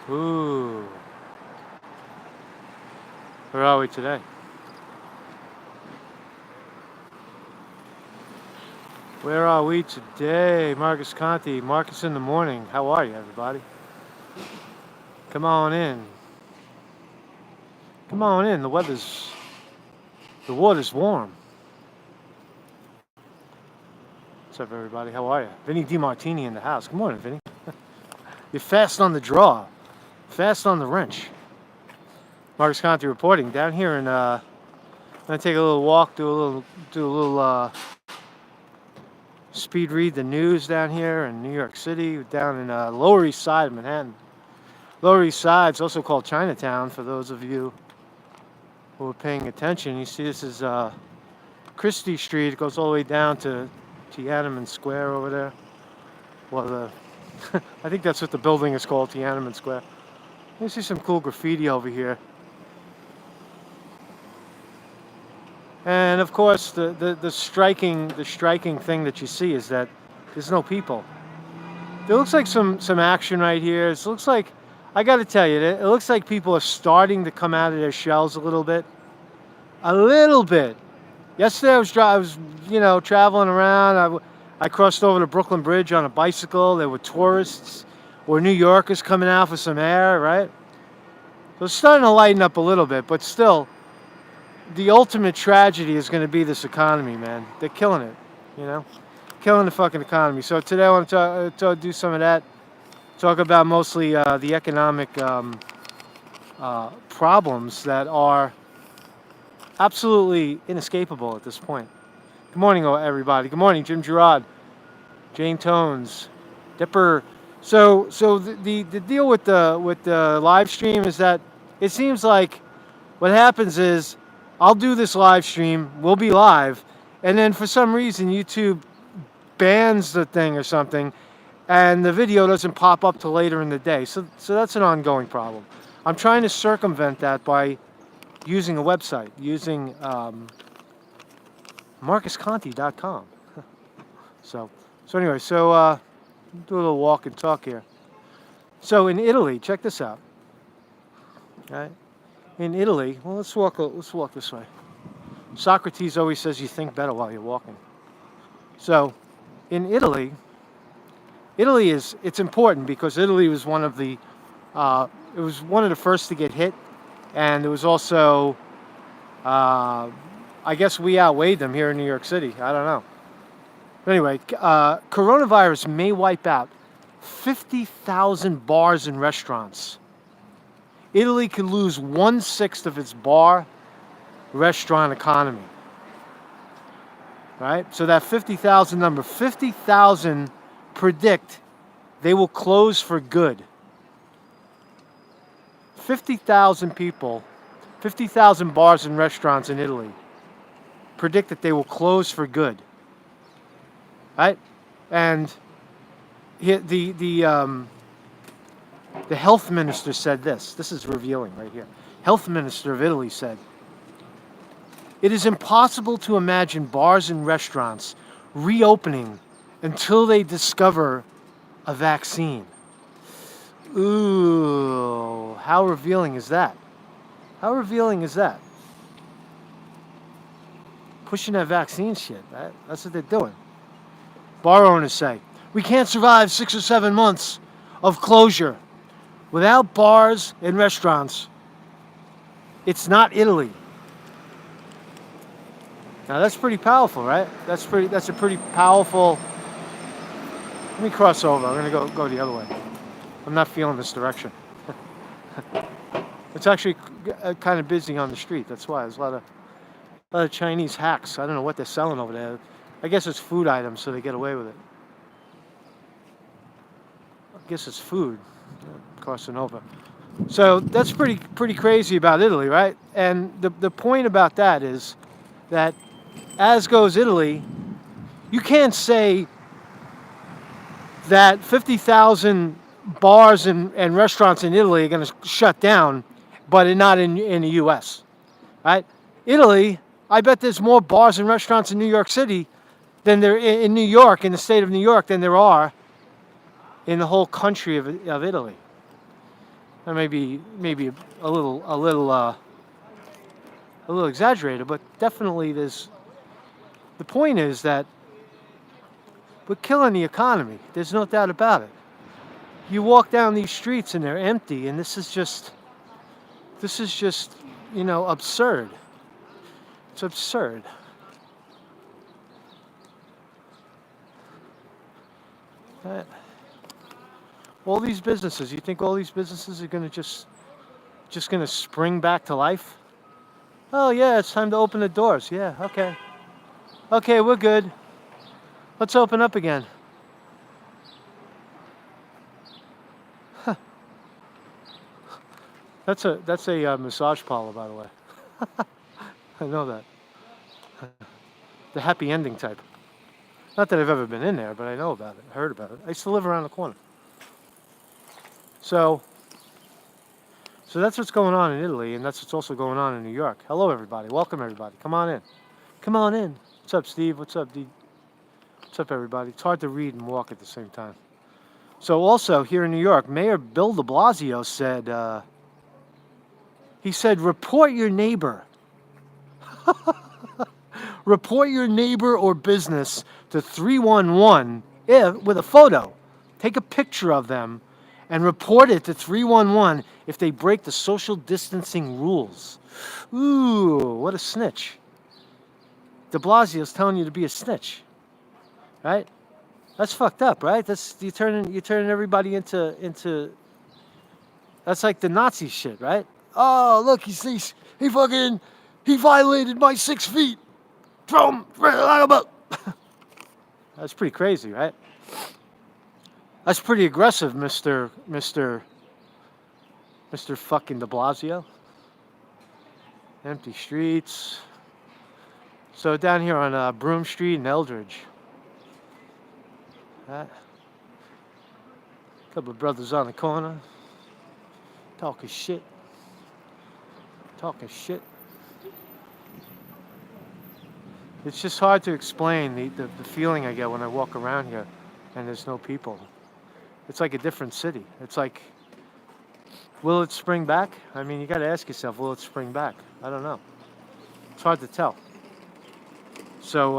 Ooh. Where are we today? Where are we today? Marcus Conte, Marcus in the morning. How are you, everybody? Come on in. Come on in. The water's warm. What's up, everybody? How are you? Vinny DiMartini in the house. Good morning, Vinny. You're fast on the draw. Fast on the wrench. Marcus Conte reporting down here in I'm gonna take a little walk, do a little speed read the news down here in New York City, down in Lower East Side of Manhattan. Lower East Side is also called Chinatown for those of you who are paying attention. You see this is Christie Street. It goes all the way down to Tiananmen Square over there. Well, I think that's what the building is called, Tiananmen Square. You see some cool graffiti over here. And of course, the striking thing that you see is that there's no people. There looks like some action right here. It looks like, I got to tell you, it looks like people are starting to come out of their shells a little bit. A little bit. Yesterday I was traveling around. I crossed over the Brooklyn Bridge on a bicycle. There were tourists or New Yorkers coming out for some air, right? So it's starting to lighten up a little bit, but still, the ultimate tragedy is going to be this economy, man. They're killing it, killing the fucking economy. So today I want to do some of that. Talk about mostly the economic problems that are absolutely inescapable at this point. Good morning, everybody. Good morning, Jim Gerard, Jane Tones, Dipper. So the deal with the live stream is that it seems like what happens is I'll do this live stream, we'll be live, and then for some reason YouTube bans the thing or something, and the video doesn't pop up till later in the day. So that's an ongoing problem. I'm trying to circumvent that by using a website, using marcusconte.com. So anyway, do a little walk and talk here. So in Italy, check this out. All right. In Italy, well, let's walk this way. Socrates always says you think better while you're walking. So in Italy it's important because Italy was one of the first to get hit, and it was also I guess we outweighed them here in New York City. I don't know. But anyway, coronavirus may wipe out 50,000 bars and restaurants. Italy could lose 1/6 of its bar restaurant economy. Right? So that 50,000 number, 50,000 predict they will close for good. 50,000 people, 50,000 bars and restaurants in Italy predict that they will close for good. Right? And the health minister said this. This is revealing right here. Health minister of Italy said, "It is impossible to imagine bars and restaurants reopening until they discover a vaccine." Ooh, how revealing is that? How revealing is that? Pushing that vaccine shit. That's what they're doing. Bar owners say, "We can't survive 6 or 7 months of closure without bars and restaurants. It's not Italy." Now that's pretty powerful, right? That's a pretty powerful. Let me cross over. I'm gonna go the other way. I'm not feeling this direction. It's actually kind of busy on the street. That's why there's a lot of Chinese hacks. I don't know what they're selling over there. I guess it's food items, so they get away with it. I guess it's food. Crossing over. So that's pretty crazy about Italy, right? And the point about that is that as goes Italy, you can't say that 50,000 bars and restaurants in Italy are going to shut down, but not in the U.S., right? Italy, I bet there's more bars and restaurants in New York City than there in New York, in the state of New York, than there are in the whole country of Italy. That may be maybe a little exaggerated, but definitely there's. The point is that we're killing the economy. There's no doubt about it. You walk down these streets and they're empty, and this is just, absurd. It's absurd. All these businesses, you think all these businesses are going to just going to spring back to life? Oh yeah, it's time to open the doors. Yeah, okay. Okay, we're good. Let's open up again. Huh. That's a massage parlor, by the way. I know that. The happy ending type. Not that I've ever been in there, but I know about it. I heard about it. I used to live around the corner. So that's what's going on in Italy, and that's what's also going on in New York. Hello, everybody. Welcome, everybody. Come on in. Come on in. What's up, Steve? What's up, D? What's up, everybody? It's hard to read and walk at the same time. So also, here in New York, Mayor Bill de Blasio said, he said, report your neighbor. Report your neighbor or business to 311 with a photo. Take a picture of them and report it to 311 if they break the social distancing rules. Ooh, what a snitch. De Blasio's telling you to be a snitch, right? That's fucked up, right? That's you're turning everybody into. That's like the Nazi shit, right? Oh, look, he violated my 6 feet. Throw him. That's pretty crazy, right? That's pretty aggressive, Mr. fucking de Blasio. Empty streets. So down here on Broome Street in Eldridge. A couple of brothers on the corner. Talking shit. It's just hard to explain the feeling I get when I walk around here and there's no people. It's like a different city. It's like, will it spring back? I mean, you got to ask yourself, will it spring back? I don't know. It's hard to tell. So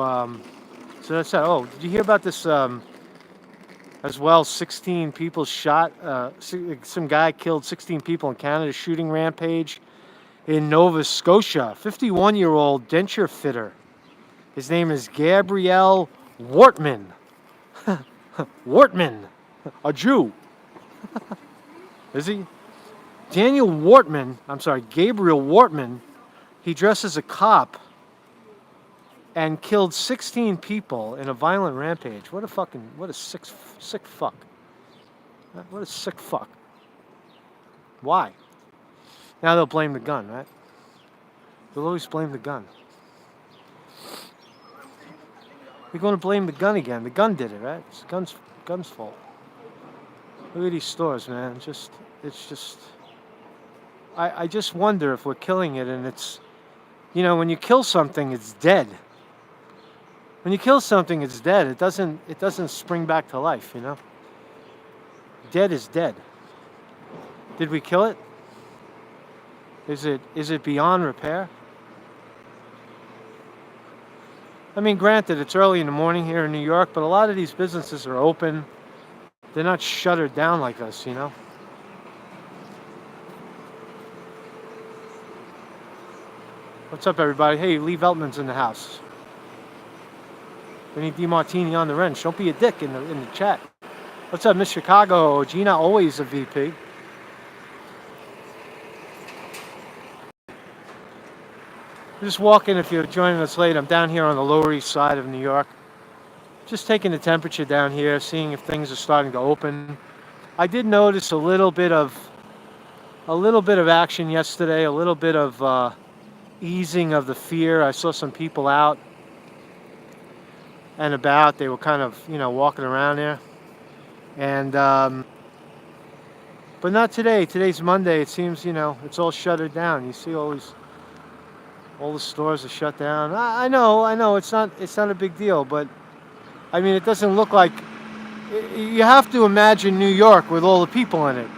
that's that. Oh, did you hear about this as well? 16 people shot. Some guy killed 16 people in Canada, shooting rampage in Nova Scotia. 51-year-old denture fitter. His name is Gabriel Wortman. Wortman. A Jew. Is he? Gabriel Wortman, he dressed as a cop and killed 16 people in a violent rampage. What a sick fuck. What a sick fuck. Why? Now they'll blame the gun, right? They'll always blame the gun. They're going to blame the gun again. The gun did it, right? It's the gun's fault. Look at these stores, man. It's just. I just wonder if we're killing it, and it's, when you kill something, it's dead. When you kill something, it's dead. It doesn't spring back to life, Dead is dead. Did we kill it? Is it beyond repair? I mean, granted, it's early in the morning here in New York, but a lot of these businesses are open. They're not shuttered down like us, What's up, everybody? Hey, Lee Veltman's in the house. We need DeMartini on the wrench. Don't be a dick in the chat. What's up, Miss Chicago? Gina, always a VP. Just walking, if you're joining us late, I'm down here on the Lower East Side of New York. Just taking the temperature down here, seeing if things are starting to open. I did notice a little bit of action yesterday, a little bit of easing of the fear. I saw some people out and about. They were kind of, walking around there. And but not today. Today's Monday. It seems, it's all shuttered down. You see all the stores are shut down. I know. It's not a big deal, but I mean, it doesn't look like. You have to imagine New York with all the people in it.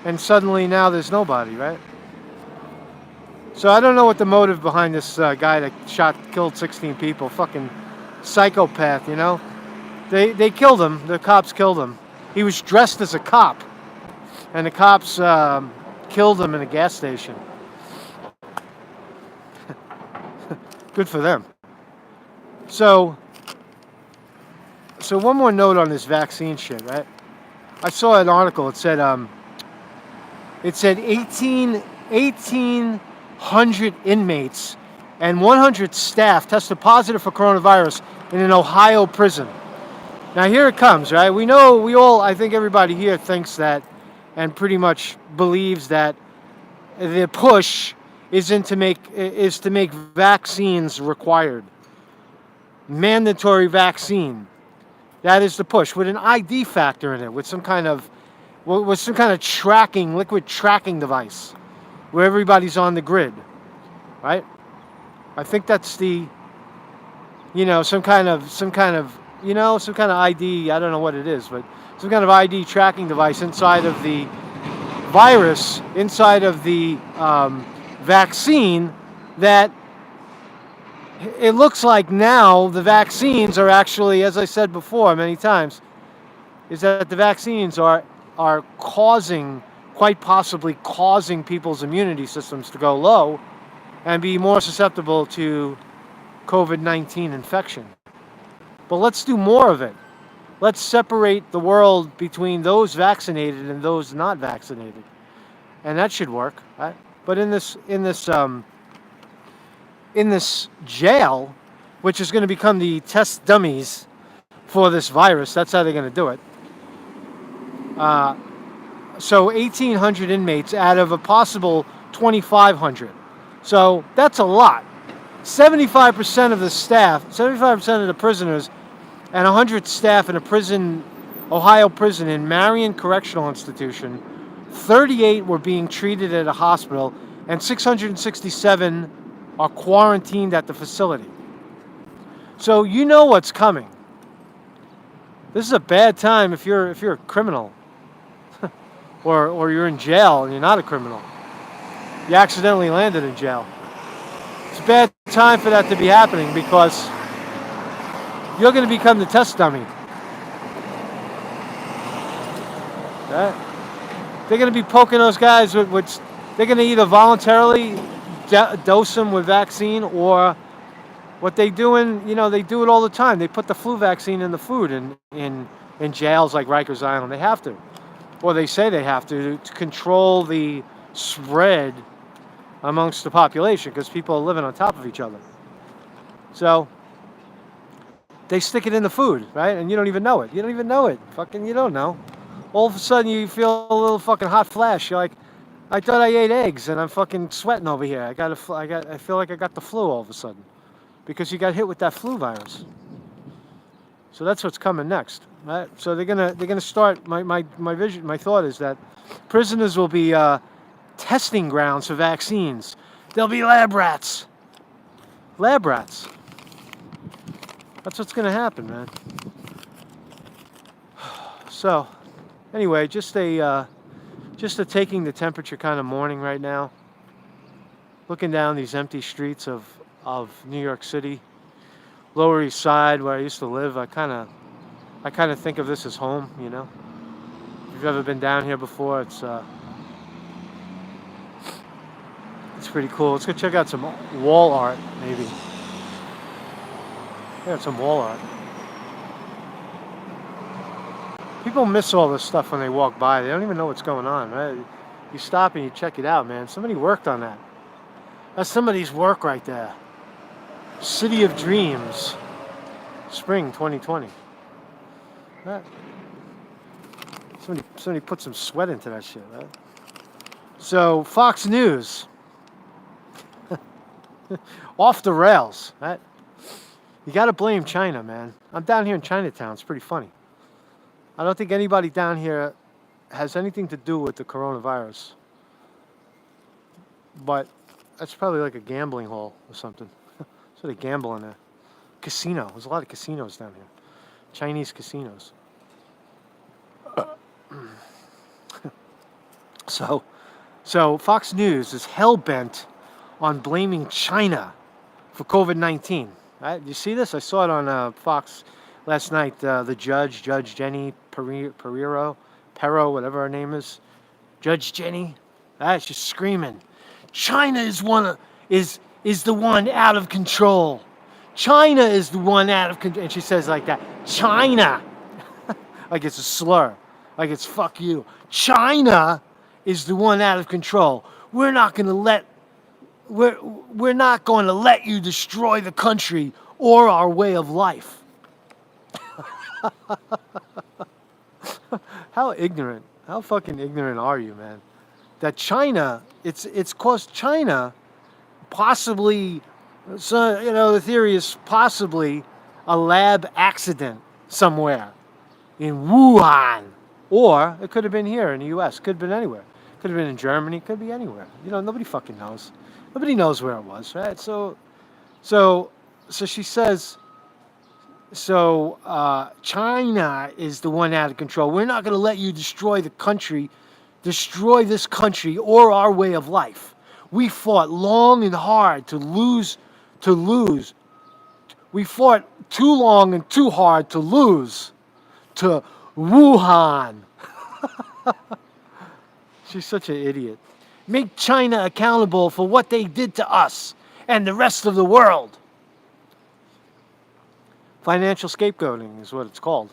and suddenly now there's nobody, right? So I don't know what the motive behind this guy that killed 16 people. Fucking psychopath, you know? They killed him. The cops killed him. He was dressed as a cop, and the cops killed him in a gas station. Good for them. So one more note on this vaccine shit, right? I saw an article. It said 1,800 inmates and 100 staff tested positive for coronavirus in an Ohio prison. Now here it comes, right? I think everybody here thinks that and pretty much believes that the push is to make vaccines required. Mandatory vaccine. That is the push with an ID factor in it, with some kind of liquid tracking device where everybody's on the grid, right? I think that's the, some kind of ID. I don't know what it is, but some kind of ID tracking device inside of the virus, inside of the vaccine, that it looks like now the vaccines are actually, as I said before many times, is that the vaccines are quite possibly causing people's immunity systems to go low and be more susceptible to COVID-19 infection. But let's do more of it. Let's separate the world between those vaccinated and those not vaccinated, and that should work, right? But in this jail, which is going to become the test dummies for this virus, that's how they're going to do it. So 1,800 inmates out of a possible 2,500. So that's a lot. 75% of the staff, 75% of the prisoners, and 100 staff in a prison, Ohio prison in Marion Correctional Institution. 38 were being treated at a hospital, and 667 are quarantined at the facility. So you know what's coming. This is a bad time if you're a criminal, or you're in jail and you're not a criminal. You accidentally landed in jail. It's a bad time for that to be happening, because you're going to become the test dummy. Right? They're going to be poking those guys with they're going to either voluntarily dose them with vaccine, or what they doing, they do it all the time. They put the flu vaccine in the food in jails like Rikers Island. They have to. Or they say they have to control the spread amongst the population, because people are living on top of each other. So they stick it in the food, right? And you don't even know it. You don't even know it. Fucking, you don't know. All of a sudden you feel a little fucking hot flash. You're like, I thought I ate eggs and I'm fucking sweating over here. I feel like I got the flu all of a sudden, because you got hit with that flu virus. So that's what's coming next, right? So they're gonna start. My thought is that prisoners will be testing grounds for vaccines. They'll be lab rats. Lab rats. That's what's gonna happen, man. So, anyway, just a taking the temperature kind of morning right now. Looking down these empty streets of New York City, Lower East Side, where I used to live. I kind of think of this as home, If you've ever been down here before, it's pretty cool. Let's go check out some wall art, maybe. Yeah, some wall art. People miss all this stuff when they walk by. They don't even know what's going on, right? You stop and you check it out, man. Somebody worked on that. That's somebody's work right there. City of Dreams, spring 2020. Right? Somebody put some sweat into that shit, right? So Fox News, off the rails, right? You got to blame China, man. I'm down here in Chinatown. It's pretty funny. I don't think anybody down here has anything to do with the coronavirus, but that's probably like a gambling hall or something. So they gamble in there. Casino. There's a lot of casinos down here. Chinese casinos. So, so Fox News is hell bent on blaming China for COVID-19. Right? You see this? I saw it on Fox last night. The judge, Judge Jenny Perro, whatever her name is, Judge Jenny. Right? She's screaming, China is the one out of control. China is the one out of control. And she says like that, China, like it's a slur, like it's fuck you. China is the one out of control. We're not going to let we're not going to let you destroy the country or our way of life. How ignorant, how fucking ignorant are you, man? That China, it's caused China possibly, so the theory is possibly a lab accident somewhere in Wuhan, or it could have been here in the U.S. Could have been anywhere. Could have been in Germany. Could be anywhere. Nobody fucking knows. Nobody knows where it was, right? So she says. So China is the one out of control. We're not going to let you destroy this country or our way of life. We fought long and hard to lose. We fought too long and too hard to lose to Wuhan. She's such an idiot. Make China accountable for what they did to us and the rest of the world. Financial scapegoating is what it's called.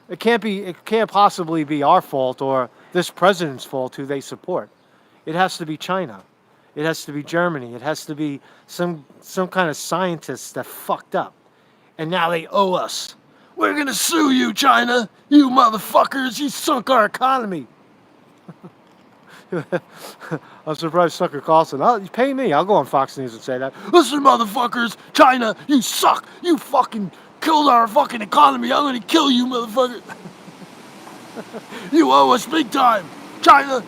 It can't possibly be our fault or this president's fault who they support. It has to be China. It has to be Germany. It has to be some kind of scientists that fucked up. And now they owe us. We're going to sue you, China. You motherfuckers. You sunk our economy. I'm surprised Tucker Carlson. You pay me. I'll go on Fox News and say that. Listen, motherfuckers. China, you suck. You fucking killed our fucking economy. I'm going to kill you, motherfucker. You owe us big time. China.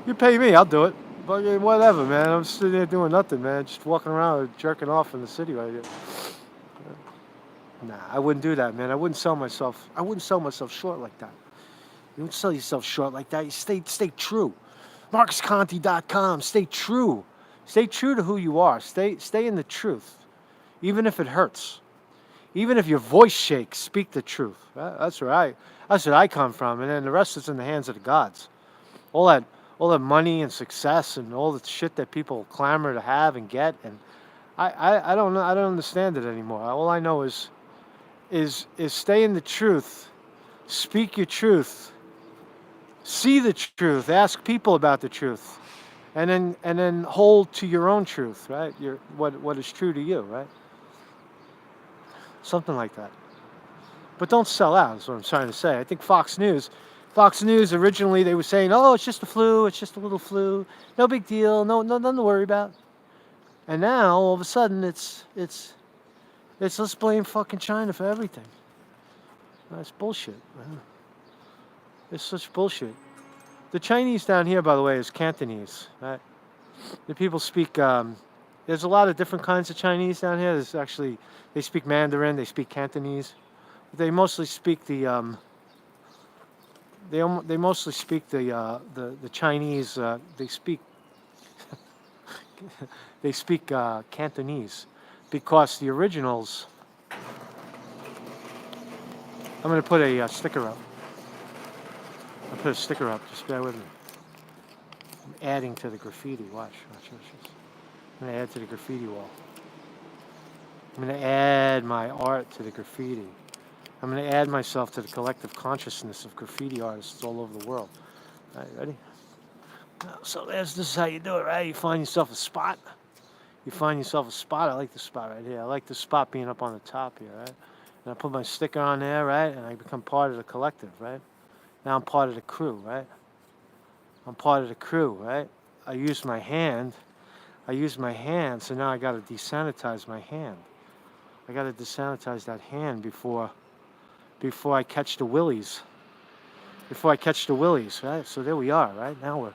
You pay me. I'll do it. Fucking whatever, man. I'm sitting there doing nothing, man. Just walking around jerking off in the city right here. Nah, I wouldn't do that, man. I wouldn't sell myself short like that. You don't sell yourself short like that. You stay true. MarcusConte.com. Stay true. Stay true to who you are. Stay in the truth. Even if it hurts. Even if your voice shakes, speak the truth. That's where I come from. And then the rest is in the hands of the gods. All that money and success and all the shit that people clamor to have and get, and I don't know. I don't understand it anymore. All I know is stay in the truth. Speak your truth. See the truth. Ask people about the truth, and then hold to your own truth, right? What is true to you, right? Something like that. But don't sell out. Is what I'm trying to say. I think Fox News originally they were saying, oh, it's just a flu. It's just a little flu. No big deal. No, nothing to worry about. And now all of a sudden it's let's blame fucking China for everything. That's bullshit, man. It's such bullshit. The Chinese down here, by the way, is Cantonese, right? The people speak, there's a lot of different kinds of Chinese down here. They speak Mandarin, they speak Cantonese. They mostly speak the Chinese, they speak Cantonese because the originals, I'm going to put a sticker up. I'll put a sticker up. Just bear with me. I'm adding to the graffiti. Watch. I'm going to add to the graffiti wall. I'm going to add my art to the graffiti. I'm going to add myself to the collective consciousness of graffiti artists all over the world. All right, ready? So this is how you do it, right? You find yourself a spot. I like this spot right here. I like this spot being up on the top here, right? And I put my sticker on there, right? And I become part of the collective, right? Now I'm part of the crew, right? I use my hand, so now I got to desanitize my hand. I got to desanitize that hand before I catch the willies. Right? So there we are, right? Now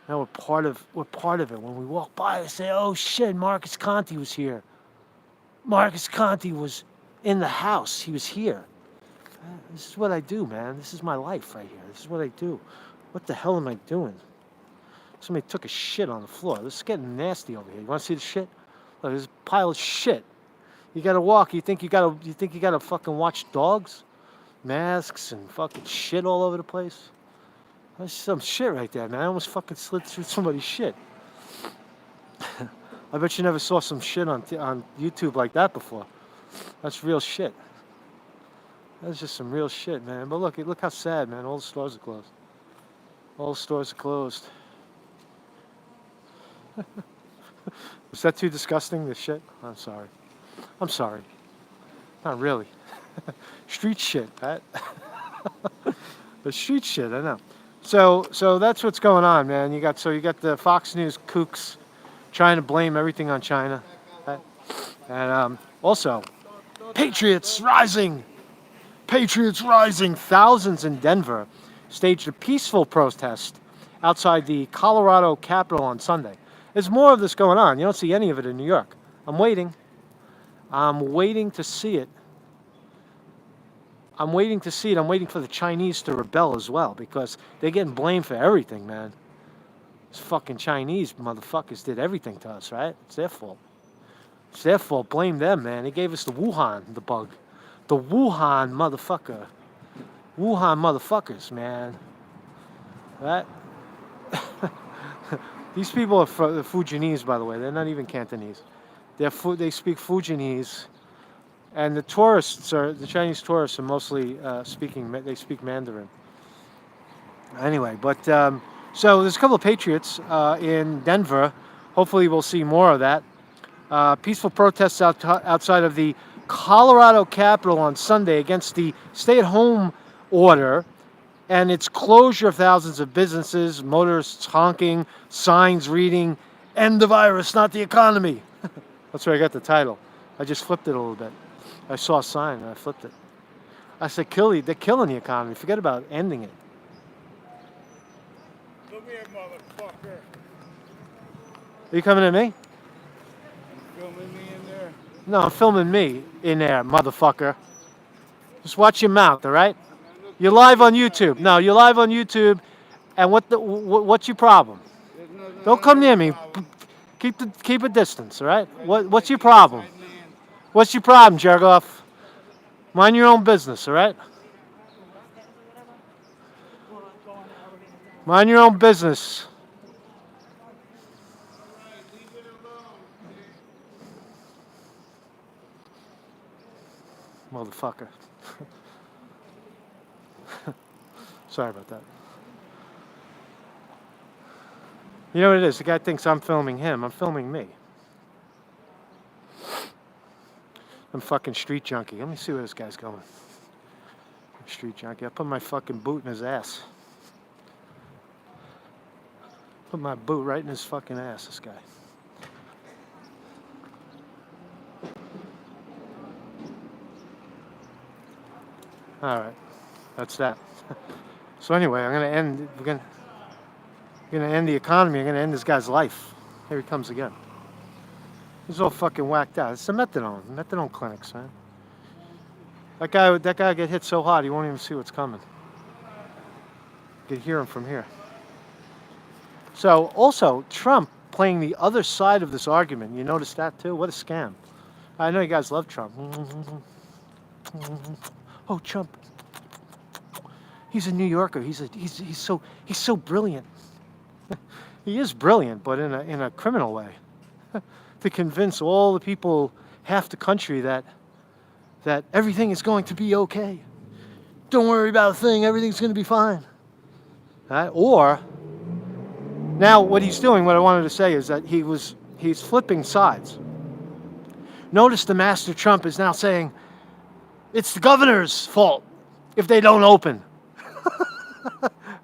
we're part of it. When we walk by, they say, "Oh shit, Marcus Conte was here. Marcus Conte was in the house. He was here." This is what I do, man. This is my life right here. This is what I do. What the hell am I doing? Somebody took a shit on the floor. This is getting nasty over here. You want to see the shit? Look, there's a pile of shit. You gotta walk. You think you gotta fucking watch dogs? Masks and fucking shit all over the place. That's some shit right there, man. I almost fucking slid through somebody's shit. I bet you never saw some shit on YouTube like that before. That's real shit. That's just some real shit, man. But look how sad, man. All the stores are closed. All the stores are closed. Was that too disgusting, this shit? I'm sorry. I'm sorry. Not really. Street shit, right? The street shit, I know. So that's what's going on, man. You got the Fox News kooks trying to blame everything on China. Right? And also, Patriots rising. Patriots rising. Thousands in Denver staged a peaceful protest outside the Colorado Capitol on Sunday. There's more of this going on. You don't see any of it in New York. I'm waiting to see it. I'm waiting for the Chinese to rebel as well, because they're getting blamed for everything, man. These fucking Chinese motherfuckers did everything to us, right? It's their fault. It's their fault. Blame them, man. They gave us the bug. The Wuhan motherfucker. Wuhan motherfuckers, man. Right? These people are Fujianese, by the way. They're not even Cantonese. They speak Fujianese. And the Chinese tourists are mostly they speak Mandarin. Anyway, but so there's a couple of patriots in Denver. Hopefully we'll see more of that. Peaceful protests outside of the Colorado Capitol on Sunday against the stay-at-home order and its closure of thousands of businesses, motorists honking, signs reading, "End the virus, not the economy." That's where I got the title. I just flipped it a little bit. I saw a sign and I flipped it. I said, they're killing the economy. Forget about ending it. Come here, motherfucker. Are you coming at me? You filming me in there? No, I'm filming me in there, motherfucker. Just watch your mouth, all right? You're live on YouTube. No, you're live on YouTube. And what's your problem? Don't come near me. Keep a distance, all right? What's your problem? What's your problem, Jergoff? Mind your own business, all right? Mind your own business. Motherfucker. Sorry about that. You know what it is? The guy thinks I'm filming him. I'm filming me. I'm fucking street junkie. Let me see where this guy's going. Street junkie. I put my fucking boot in his ass. Put my boot right in his fucking ass, this guy. All right. That's that. So anyway, we're gonna end the economy. I'm gonna end this guy's life. Here he comes again. He's all fucking whacked out. It's the methadone clinics, man. That guy get hit so hard he won't even see what's coming. You can hear him from here. So also Trump playing the other side of this argument. You notice that too? What a scam! I know you guys love Trump. Oh, Trump. He's a New Yorker. He's so brilliant. He is brilliant, but in a criminal way. To convince all the people, half the country, that everything is going to be okay. Don't worry about a thing. Everything's going to be fine. Right? Or now, what he's doing, what I wanted to say is that he's flipping sides. Notice the Master Trump is now saying it's the governor's fault if they don't open.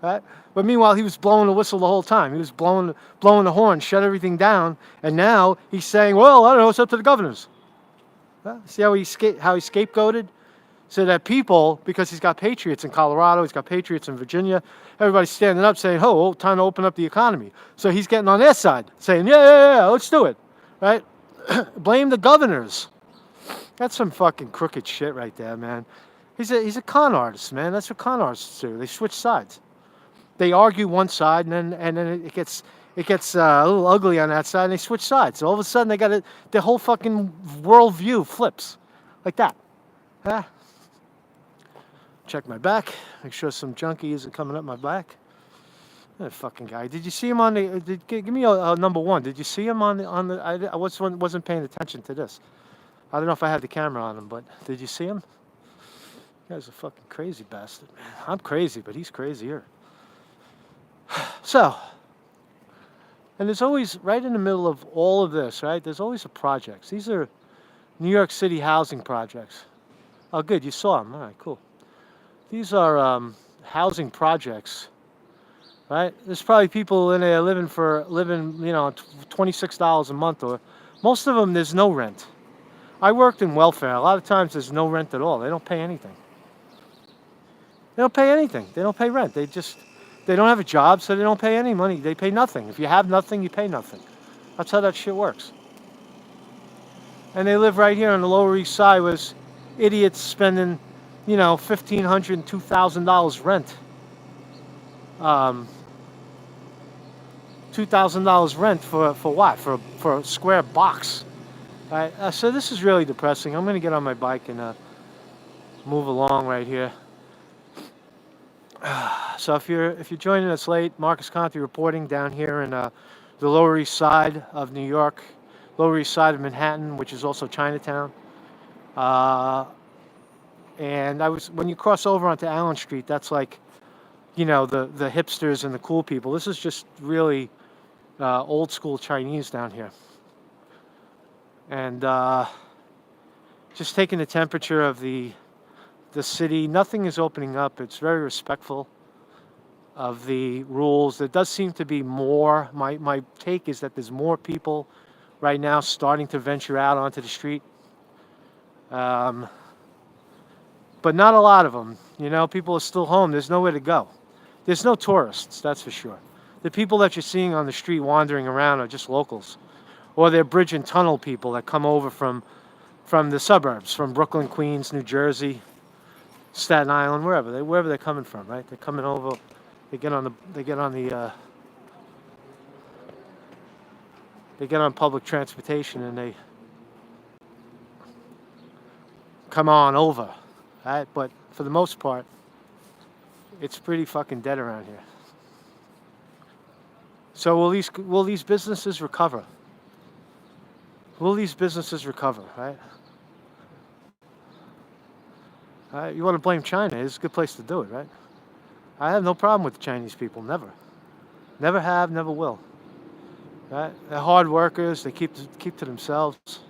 Right? But meanwhile, he was blowing the whistle the whole time. He was blowing the horn, shut everything down, and now he's saying, "Well, I don't know, it's up to the governors." See how he scapegoated? So that people, because he's got patriots in Colorado, he's got patriots in Virginia, everybody's standing up saying, "Oh, time to open up the economy." So he's getting on their side, saying, "Yeah, let's do it." Right? Blame the governors. That's some fucking crooked shit right there, man. He's a con artist, man. That's what con artists do. They switch sides. They argue one side, and then it gets a little ugly on that side, and they switch sides. So all of a sudden, their whole fucking worldview flips, like that. Ah. Check my back. Make sure some junkie isn't coming up my back. That fucking guy. Did you see him on the? Give me a number one. Did you see him on the? I wasn't paying attention to this. I don't know if I had the camera on him, but did you see him? You guy's a fucking crazy bastard, man. I'm crazy, but he's crazier. So, and there's always, right in the middle of all of this, right, there's always a projects. These are New York City housing projects. Oh, good, you saw them. All right, cool. These are housing projects, right? There's probably people in there living, $26 a month, or most of them, there's no rent. I worked in welfare. A lot of times there's no rent at all. They don't pay anything. They don't pay anything. They don't pay rent. They don't have a job, so they don't pay any money. They pay nothing. If you have nothing, you pay nothing. That's how that shit works. And they live right here on the Lower East Side with idiots spending, $1,500 and $2,000 rent. $2,000 rent for what? For a square box. Right? So this is really depressing. I'm going to get on my bike and move along right here. So if you're joining us late, Marcus Conte reporting down here in the Lower East Side of New York, Lower East Side of Manhattan, which is also Chinatown. And when you cross over onto Allen Street, that's like, the hipsters and the cool people. This is just really old school Chinese down here. And just taking the temperature of the city. Nothing is opening up. It's very respectful of the rules. There does seem to be more. My take is that there's more people right now starting to venture out onto the street. But not a lot of them. People are still home. There's nowhere to go. There's no tourists, that's for sure. The people that you're seeing on the street wandering around are just locals. Or they're bridge and tunnel people that come over from the suburbs, from Brooklyn, Queens, New Jersey, Staten Island, wherever they're coming from, right? They're coming over. They get on public transportation and they come on over, right? But for the most part, it's pretty fucking dead around here. So will these businesses recover? Will these businesses recover, right? You want to blame China? It's a good place to do it, right? I have no problem with the Chinese people, never. Never have, never will. Right? They're hard workers. They keep to themselves.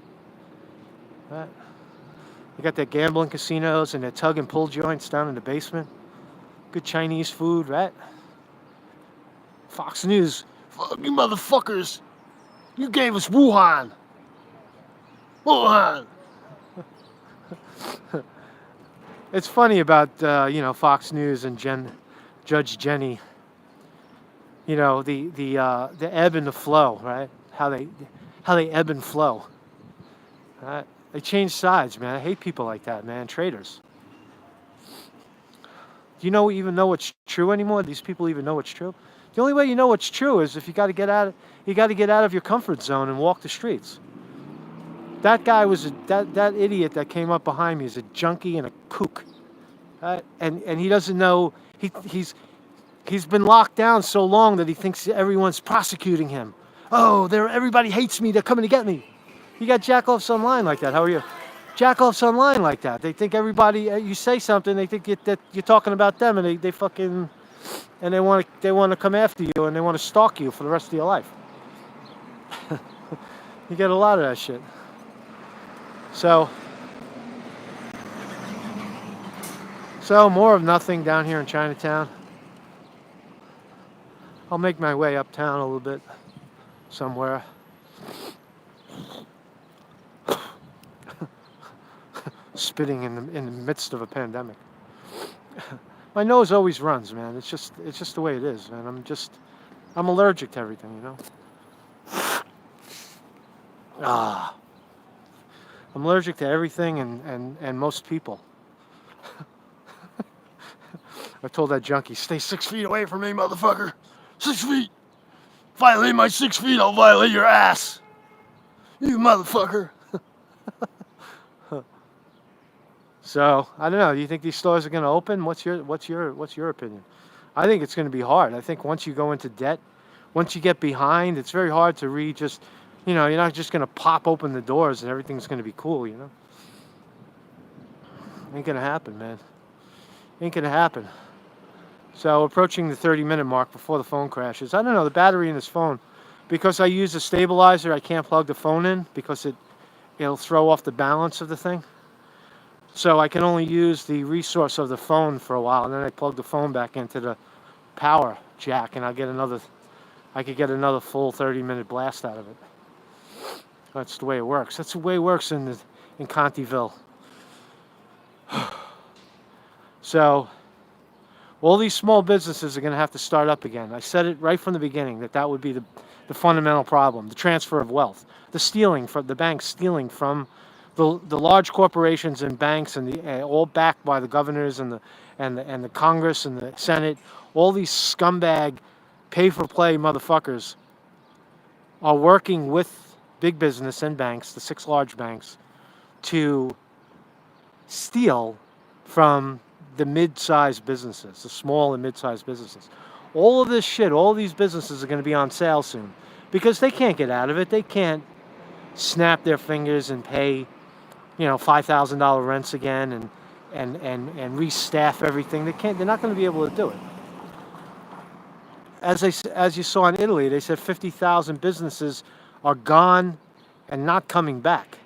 Right? They got their gambling casinos and their tug and pull joints down in the basement. Good Chinese food, right? Fox News, fuck you motherfuckers. You gave us Wuhan. Wuhan. It's funny about Fox News and Judge Jenny. The ebb and the flow, right? How they ebb and flow. Right? They change sides, man. I hate people like that, man. Traitors. Do you even know what's true anymore? These people even know what's true? The only way you know what's true is if you got to get out of your comfort zone and walk the streets. That guy was that idiot that came up behind me is a junkie and a kook, and he doesn't know he's been locked down so long that he thinks everyone's prosecuting him. Oh, everybody hates me. They're coming to get me. You got jackoffs online like that. How are you? Jackoffs online like that. They think everybody. You say something, they think that you're talking about them, and they fucking and they want to come after you and they want to stalk you for the rest of your life. You get a lot of that shit. So more of nothing down here in Chinatown. I'll make my way uptown a little bit somewhere. Spitting in the midst of a pandemic. My nose always runs, man. It's just the way it is, man. I'm allergic to everything, I'm allergic to everything and most people. I told that junkie, stay 6 feet away from me, motherfucker. 6 feet. Violate my 6 feet, I'll violate your ass. You motherfucker. So I don't know. Do you think these stores are going to open? What's your opinion? I think it's going to be hard. I think once you go into debt, once you get behind, it's very hard to just, you're not just going to pop open the doors and everything's going to be cool. Ain't going to happen, man. Ain't going to happen. So approaching the 30-minute mark before the phone crashes. I don't know, the battery in this phone, because I use a stabilizer, I can't plug the phone in because it'll throw off the balance of the thing. So I can only use the resource of the phone for a while, and then I plug the phone back into the power jack, and I could get another full 30-minute blast out of it. That's the way it works. That's the way it works in Conteville. So all these small businesses are going to have to start up again. I said it right from the beginning that would be the fundamental problem, the transfer of wealth, the stealing from the banks, stealing from the large corporations and banks, and all backed by the governors and the Congress and the Senate. All these scumbag, pay-for-play motherfuckers are working with big business and banks, the 6 large banks, to steal from the mid-sized businesses, the small and mid-sized businesses. All of this shit, all these businesses are going to be on sale soon because they can't get out of it. They can't snap their fingers and pay, $5,000 rents again and restaff everything. They're not going to be able to do it. As you saw in Italy, they said 50,000 businesses are gone and not coming back.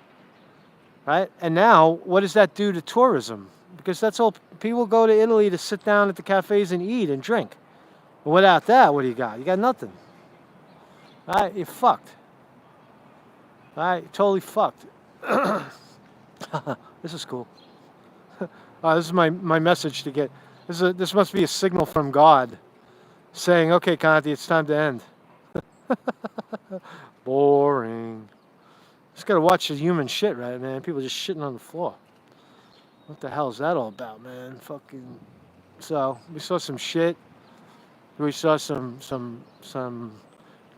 Right? And now, what does that do to tourism? Because that's all people go to Italy to sit down at the cafes and eat and drink. But without that, what do you got? You got nothing. All right, you're fucked. All right, you're totally fucked. This is cool. This is my message to get. This must be a signal from God saying, okay, Conte, it's time to end. Boring. Just gotta watch the human shit, right, man? People just shitting on the floor. What the hell is that all about, man? Fucking. So we saw some shit. We saw some junky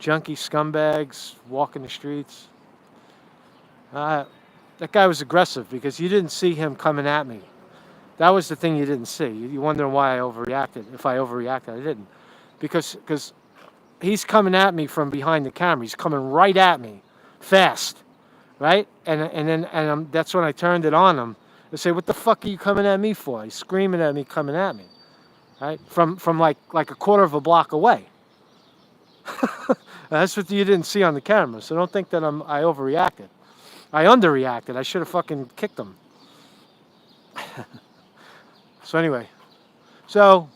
scumbags walking the streets. That guy was aggressive because you didn't see him coming at me. That was the thing you didn't see. You wondering why I overreacted. If I overreacted, I didn't. Because he's coming at me from behind the camera. He's coming right at me, fast, right? And that's when I turned it on him. I say, "What the fuck are you coming at me for?" He's screaming at me, coming at me, right? From like a quarter of a block away. That's what you didn't see on the camera. So don't think that I overreacted. I underreacted. I should have fucking kicked him. So anyway, I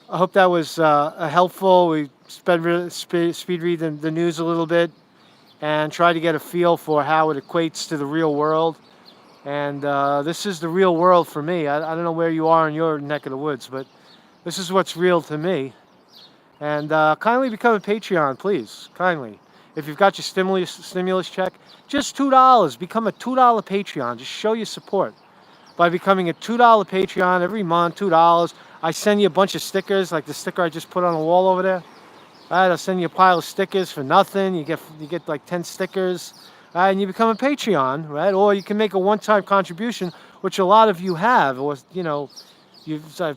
hope that was helpful. We speed read the news a little bit and try to get a feel for how it equates to the real world. And this is the real world for me. I don't know where you are in your neck of the woods, but this is what's real to me. And kindly become a Patreon, please. Kindly. If you've got your stimulus check, just $2. Become a $2 Patreon. Just show your support by becoming a $2 Patreon every month. $2. I send you a bunch of stickers, like the sticker I just put on the wall over there. All right, I'll send you a pile of stickers for nothing. You get like 10 stickers. All right, and you become a Patreon, right? Or you can make a one-time contribution, which a lot of you have. Or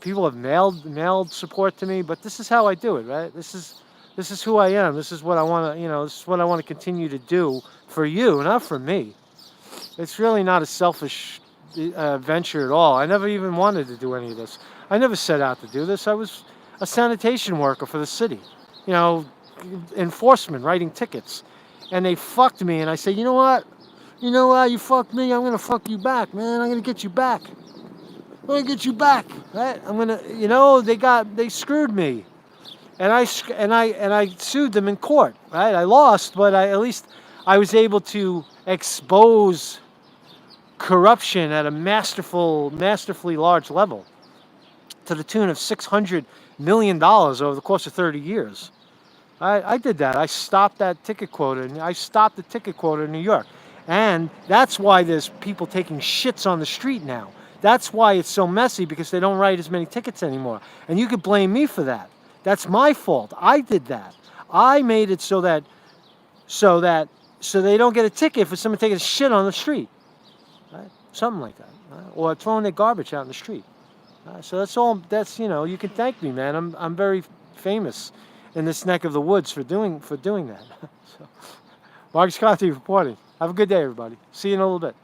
people have mailed support to me, but this is how I do it, right? This is who I am. This is what I want to, this is what I want to continue to do for you, not for me. It's really not a selfish venture at all. I never even wanted to do any of this. I never set out to do this. I was a sanitation worker for the city, enforcement, writing tickets. And they fucked me, and I said, you know what? You fucked me, I'm going to fuck you back, man. I'm going to get you back. I'm going to get you back, right? I'm going to, they screwed me. And I sued them in court, right? I lost, but at least I was able to expose corruption at a masterfully large level to the tune of $600 million over the course of 30 years. I did that. I stopped that ticket quota, and I stopped the ticket quota in New York. And that's why there's people taking shits on the street now. That's why it's so messy, because they don't write as many tickets anymore. And you could blame me for that. That's my fault. I did that. I made it so they don't get a ticket for someone taking a shit on the street, right? Something like that, right? Or throwing their garbage out in the street. So that's all. That's, you can thank me, man. I'm very famous in this neck of the woods for doing that. So, Marcus Conte reporting. Have a good day, everybody. See you in a little bit.